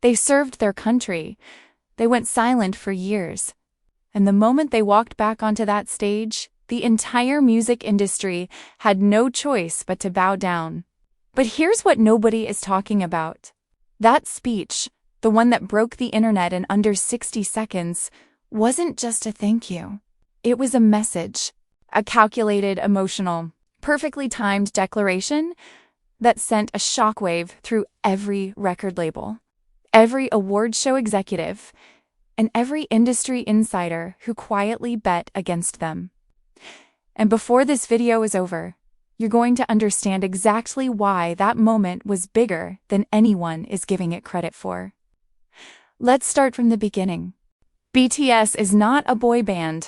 They served their country. They went silent for years. And the moment they walked back onto that stage, the entire music industry had no choice but to bow down. But here's what nobody is talking about. That speech, the one that broke the internet in under 60 seconds, wasn't just a thank you. It was a message, a calculated, emotional, perfectly timed declaration that sent a shockwave through every record label, every award show executive, and every industry insider who quietly bet against them. And before this video is over, you're going to understand exactly why that moment was bigger than anyone is giving it credit for. Let's start from the beginning. BTS is not a boy band.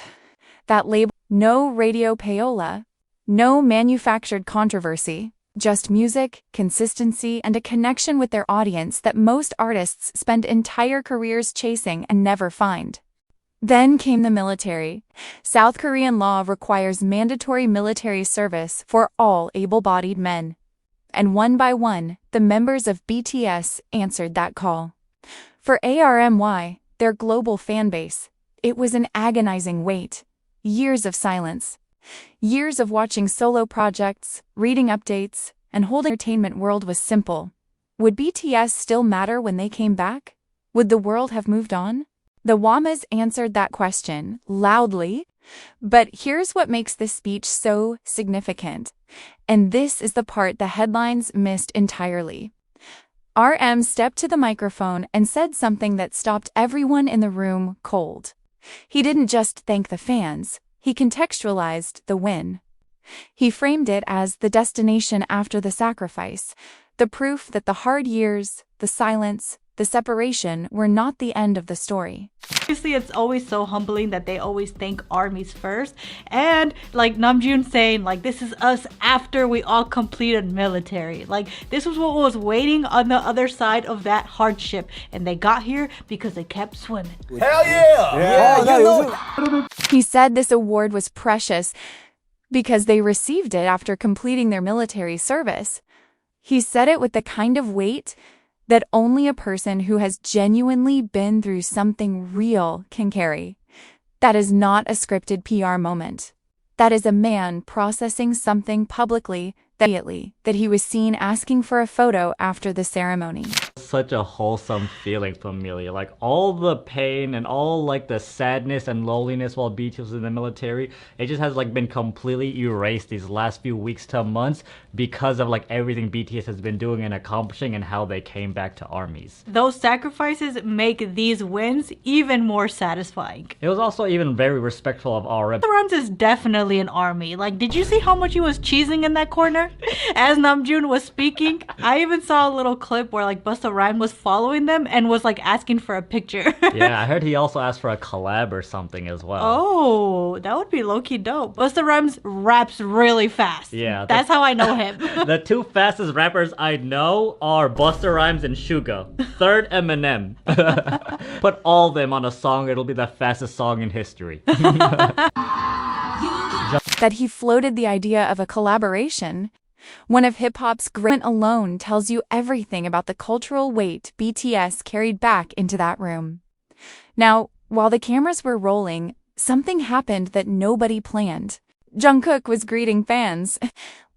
That label, no radio payola, no manufactured controversy, just music, consistency, and a connection with their audience that most artists spend entire careers chasing and never find. Then came the military. South Korean law requires mandatory military service for all able-bodied men. And one by one, the members of BTS answered that call. For ARMY, their global fanbase, it was an agonizing wait. Years of silence. Years of watching solo projects, reading updates, and holding entertainment world was simple. Would BTS still matter when they came back? Would the world have moved on? The AMAs answered that question loudly, but here's what makes this speech so significant. And this is the part the headlines missed entirely. RM stepped to the microphone and said something that stopped everyone in the room cold. He didn't just thank the fans, he contextualized the win. He framed it as the destination after the sacrifice, the proof that the hard years, the silence, the separation were not the end of the story. Obviously, it's always so humbling that they always thank armies first. And like Namjoon saying, like, this is us after we all completed military. Like, this was what was waiting on the other side of that hardship. And they got here because they kept swimming. Hell yeah! He said this award was precious because they received it after completing their military service. He said it with the kind of weight that only a person who has genuinely been through something real can carry. That is not a scripted PR moment. That is a man processing something publicly that he was seen asking for a photo after the ceremony. Such a wholesome feeling familiar. Like all the pain and all like the sadness and loneliness while BTS was in the military, it just has like been completely erased these last few weeks to months because of like everything BTS has been doing and accomplishing and how they came back to armies. Those sacrifices make these wins even more satisfying. It was also even very respectful of RM. Busta Rhymes is definitely an army. Like, did you see how much he was cheesing in that corner as Namjoon was speaking? I even saw a little clip where like Busta Rhymes was following them and was like asking for a picture. Yeah, I heard he also asked for a collab or something as well. Oh, that would be low-key dope. Busta Rhymes raps really fast. Yeah. That's how I know him. The two fastest rappers I know are Busta Rhymes and Suga. Third, Eminem. Put all of them on a song, it'll be the fastest song in history. That he floated the idea of a collaboration. One of hip-hop's great alone tells you everything about the cultural weight BTS carried back into that room. Now, while the cameras were rolling, something happened that nobody planned. Jungkook was greeting fans,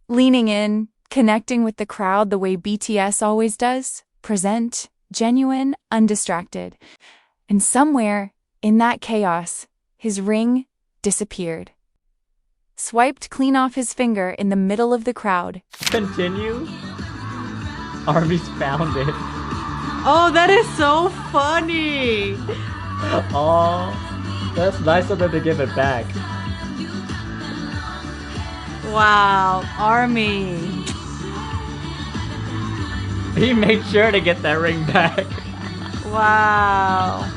leaning in, connecting with the crowd the way BTS always does, present, genuine, undistracted. And somewhere, in that chaos, his ring disappeared. Swiped clean off his finger in the middle of the crowd. Continue. Army's found it. Oh, that is so funny. Oh, that's nice of them to give it back. Wow, Army. He made sure to get that ring back. Wow.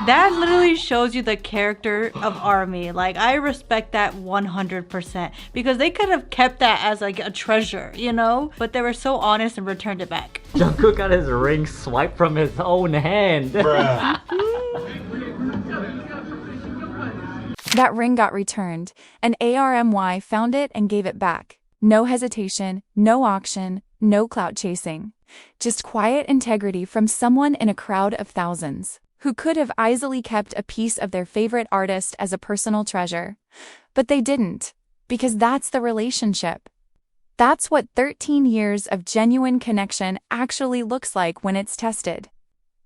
That literally shows you the character of ARMY. Like, I respect that 100% because they could have kept that as like a treasure, you know? But they were so honest and returned it back. Jungkook got his ring swiped from his own hand. That ring got returned, and ARMY found it and gave it back. No hesitation, no auction, No clout chasing. Just quiet integrity from someone in a crowd of thousands, who could have easily kept a piece of their favorite artist as a personal treasure. But they didn't, because that's the relationship. That's what 13 years of genuine connection actually looks like when it's tested.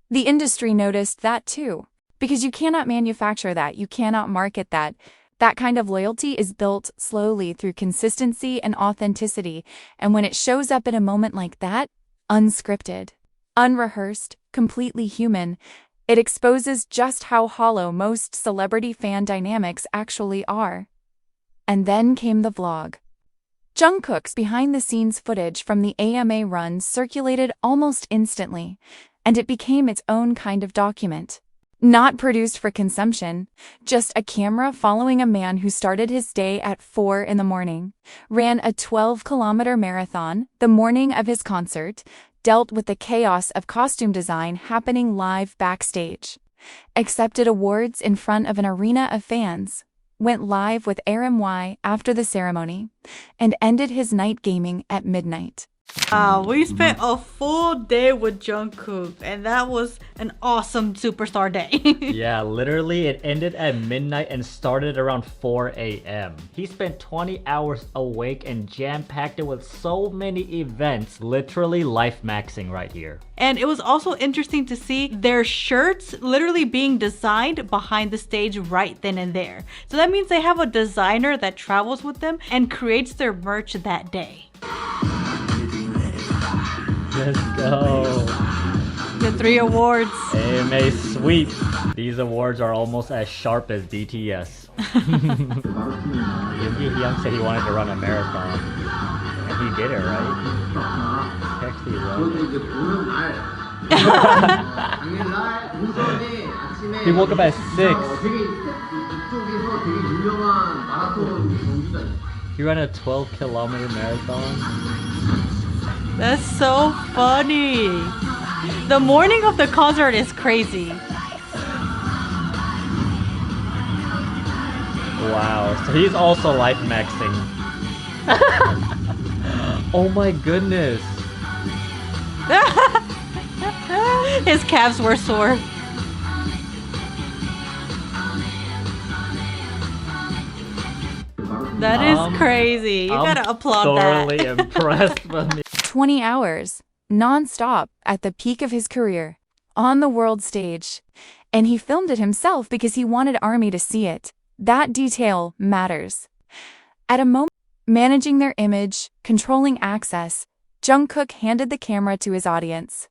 The industry noticed that too, because you cannot manufacture that, you cannot market that. That kind of loyalty is built slowly through consistency and authenticity, and when it shows up in a moment like that, unscripted, unrehearsed, completely human, it exposes just how hollow most celebrity fan dynamics actually are. And then came the vlog. Jungkook's behind-the-scenes footage from the AMA run circulated almost instantly, and it became its own kind of document. Not produced for consumption, just a camera following a man who started his day at 4 in the morning, ran a 12-kilometer marathon the morning of his concert, dealt with the chaos of costume design happening live backstage, accepted awards in front of an arena of fans, went live with ARMY after the ceremony, and ended his night gaming at midnight. We spent a full day with Jungkook, and that was an awesome superstar day. Yeah, literally it ended at midnight and started around 4 a.m. He spent 20 hours awake and jam-packed it with so many events, literally life maxing right here. And it was also interesting to see their shirts literally being designed behind the stage right then and there. So that means they have a designer that travels with them and creates their merch that day. Let's go. The 3 awards. AMA sweep. These awards are almost as sharp as BTS. Young said he wanted to run a marathon. And he did it, right? He actually wrote it. He woke up at 6. He ran a 12-kilometer marathon. That's so funny. The morning of the concert is crazy. Wow, so he's also life maxing. Oh my goodness. His calves were sore. That is crazy. You gotta applaud that. Thoroughly impressed with me. 20 hours, non-stop, at the peak of his career, on the world stage. And he filmed it himself because he wanted ARMY to see it. That detail matters. At a moment, managing their image, controlling access, Jungkook handed the camera to his audience.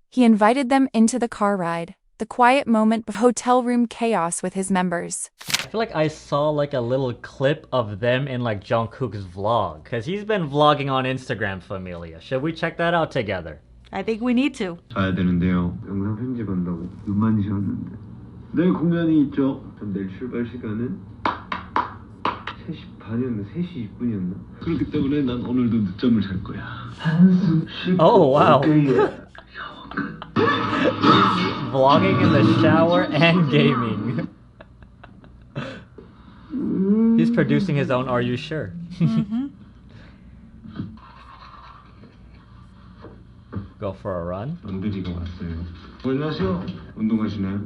He invited them into the car ride, the quiet moment of hotel room chaos with his members. I feel like I saw like a little clip of them in like Jungkook's vlog, because he's been vlogging on Instagram, Familia. Should we check that out together? I think we need to. 가야 되는데요. 영상 편집한다고 눈 많이 쉬었는데. 내일 공연이 있죠. 전 내일 출발 시간은 3시 반이었나 3시 20분이었나. 그렇기 때문에 난 오늘도 늦잠을 잘 거야. 한숨 쉬고. Oh wow. Vlogging in the shower and gaming. He's producing his own Are You Sure? Go for a run. 언들이가 왔어요. 안녕하세요. 운동하시나요?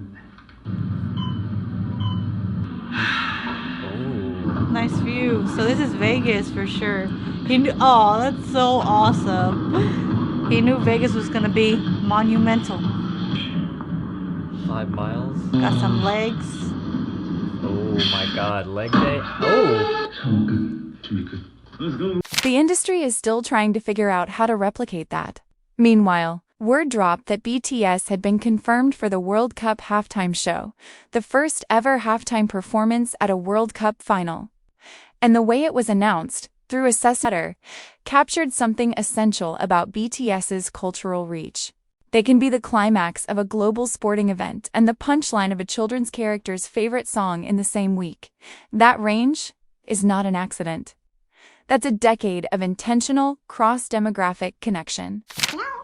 Nice view. So this is Vegas for sure. He knew. Oh, that's so awesome. He knew Vegas was gonna be monumental. 5 miles. Got some legs. Oh my god, leg day. Oh! Let's go. The industry is still trying to figure out how to replicate that. Meanwhile, word dropped that BTS had been confirmed for the World Cup halftime show, the first ever halftime performance at a World Cup final. And the way it was announced, through a letter, captured something essential about BTS's cultural reach. They can be the climax of a global sporting event and the punchline of a children's character's favorite song in the same week. That range is not an accident. That's a decade of intentional, cross-demographic connection.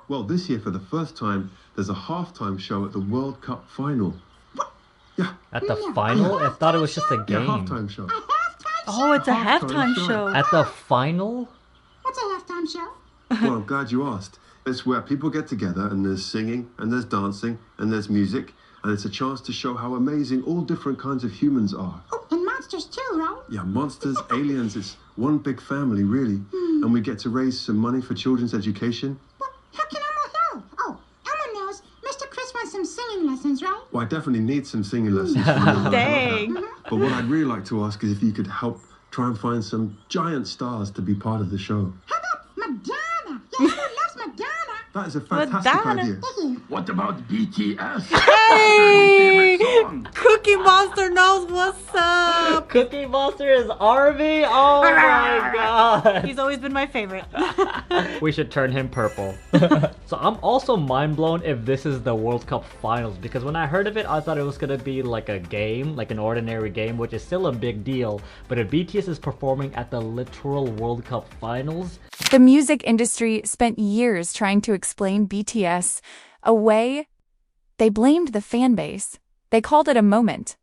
Well, this year, for the first time, there's a halftime show at the World Cup final. Yeah. At the final? I thought it was just a Yeah, game. halftime show. Oh, it's a halftime show. At the final? What's a halftime show? Well, I'm glad you asked. It's where people get together and there's singing and there's dancing and there's music, and it's a chance to show how amazing all different kinds of humans are. Oh, and monsters too, right? Yeah, monsters, aliens, it's one big family, really. And we get to raise some money for children's education. Well, how can Elmo help? Oh, Elmo knows Mr. Chris wants some singing lessons, right? Well, I definitely need some singing lessons. For me. Dang. But what I'd really like to ask is if you could help try and find some giant stars to be part of the show. How about Madonna? Yeah, Elmo loves Madonna. That is a fantastic Madonna. idea. Thank you. What about BTS? Hey! Favorite song? Cookie Monster knows what's up. Cookie Monster is ARMY? Oh my god. He's always been my favorite. We should turn him purple. So I'm also mind blown if this is the World Cup finals, because when I heard of it, I thought it was gonna be like a game, like an ordinary game, which is still a big deal. But if BTS is performing at the literal World Cup finals, The music industry spent years trying to explain BTS away. They blamed the fanbase. They called it a moment.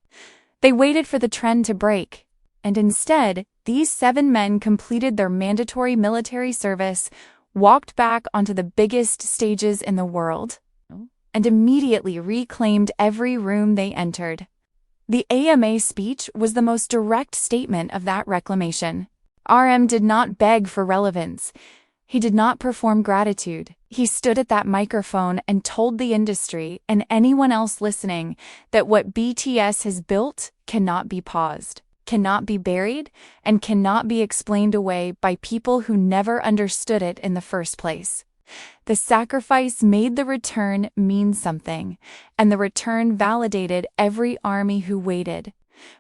They waited for the trend to break. And instead, these 7 men completed their mandatory military service, walked back onto the biggest stages in the world, and immediately reclaimed every room they entered. The AMA speech was the most direct statement of that reclamation. RM did not beg for relevance. He did not perform gratitude. He stood at that microphone and told the industry and anyone else listening that what BTS has built cannot be paused, cannot be buried, and cannot be explained away by people who never understood it in the first place. The sacrifice made the return mean something, and the return validated every ARMY who waited.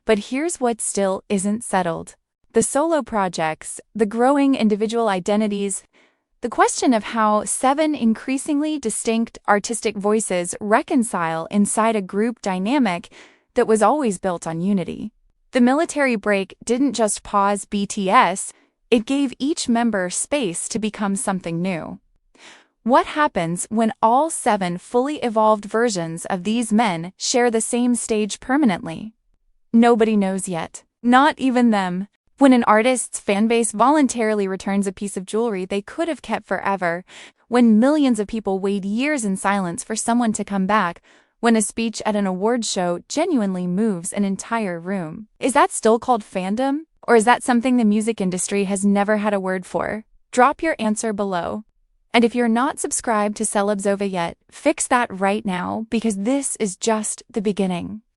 But here's what still isn't settled. The solo projects, the growing individual identities, the question of how 7 increasingly distinct artistic voices reconcile inside a group dynamic that was always built on unity. The military break didn't just pause BTS, it gave each member space to become something new. What happens when all 7 fully evolved versions of these men share the same stage permanently? Nobody knows yet, not even them. When an artist's fanbase voluntarily returns a piece of jewelry they could have kept forever, when millions of people wait years in silence for someone to come back, when a speech at an award show genuinely moves an entire room. Is that still called fandom? Or is that something the music industry has never had a word for? Drop your answer below. And if you're not subscribed to Celebzova yet, fix that right now, because this is just the beginning.